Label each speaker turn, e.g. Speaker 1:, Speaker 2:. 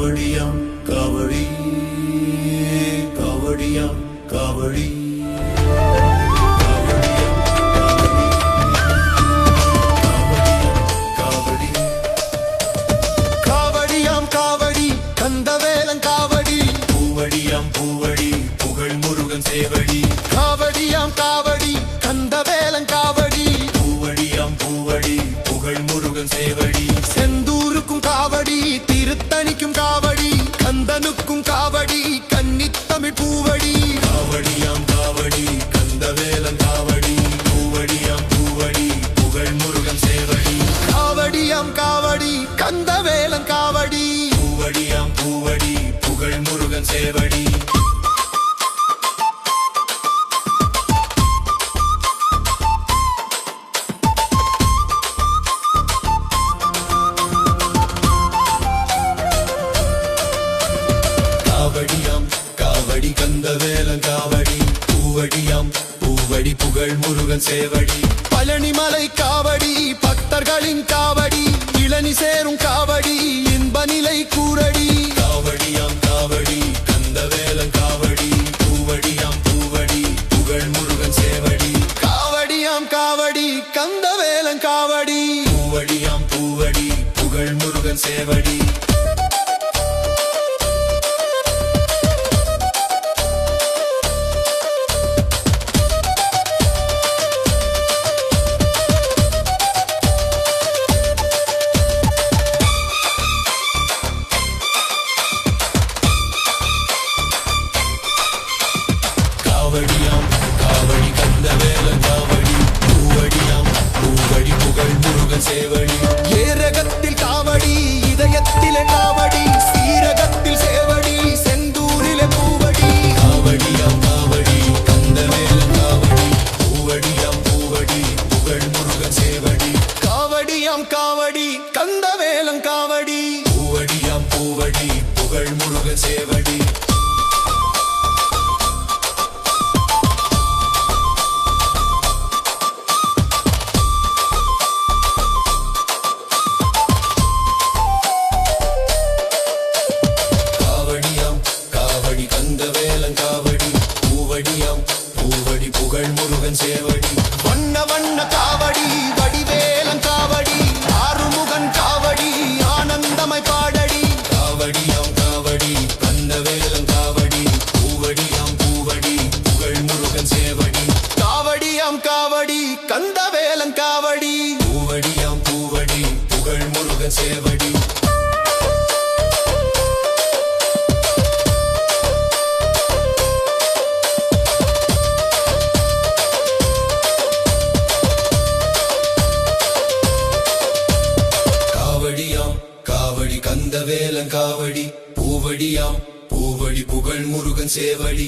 Speaker 1: காவடியாம் காவடி காவடியாம் காவடி
Speaker 2: காவடியாம் காவடி கந்தவேலன் காவடி
Speaker 1: பூவடியாம் பூவடி புகழ் முருகன் சேவடி
Speaker 2: காவடியாம் காவடி கந்தவேலன் காவடி
Speaker 1: பூவடியாம் பூவடி புகழ் முருகன் சேவடி
Speaker 2: செந்தூருக்கும் காவடி திருத்தணிக்கும் காவடி கந்தனுக்கும் காவடி கன்னித்தமிழ் பூவடி
Speaker 1: காவடியாம் காவடி கந்தவேலன் காவடி பூவடியாம் பூவடி புகழ் முருகன் சேவடி
Speaker 2: காவடியாம் காவடி கந்தவேலன் காவடி
Speaker 1: பூவடியாம் பூவடி புகழ் முருகன் சேவடி காவடியாம் காவடி கந்தவேலன் காவடி பூவடியாம் பூவடி புகழ் முருகன் சேவடி
Speaker 2: பழனிமலை காவடி பக்தர்களின் காவடி இளநி சேரும் காவடி இன்ப நிலை கூரடி
Speaker 1: காவடியாம் காவடி கந்தவேலன் காவடி பூவடியாம் பூவடி புகழ் முருகன் சேவடி
Speaker 2: காவடியாம் காவடி கந்தவேலன் காவடி
Speaker 1: பூவடியாம் பூவடி புகழ் முருகன் சேவடி காவடியாம் காவடி கந்தவேலன் காவடி பூவடியாம் பூவடி புகழ் முருகன் சேவடி
Speaker 2: ஏரகத்தில் காவடி இதயத்திலே காவடி சீரகத்தில் சேவடி செந்தூரிலே பூவடி
Speaker 1: காவடியாம் காவடி கந்தவேலன் காவடி பூவடியாம் பூவடி புகழ் முருகன் சேவடி
Speaker 2: காவடியாம் காவடி கந்தவேலன் காவடி
Speaker 1: பூவடியாம் பூவடி புகழ் முருகன் சேவடி காவடியாம் காவடி கந்தவேலன் காவடி பூவடியாம் பூவடி புகழ் முருகன் சேவடி
Speaker 2: வண்ண வண்ண காவடி வடிவேலன் காவடி ஆறுமுகன் காவடி ஆனந்தமாய் பாடடி
Speaker 1: காவடியாம் காவடி கந்தவேலன் காவடி பூவடியாம் பூவடி புகழ் முருகன் சேவடி
Speaker 2: காவடியாம் காவடி கந்தவேலன் காவடி
Speaker 1: பூவடியாம் பூவடி புகழ் முருகன் சேவடி காவடியாம் காவடி கந்தவேலன் காவடி பூவடியாம் பூவடி புகழ் முருகன் சேவடி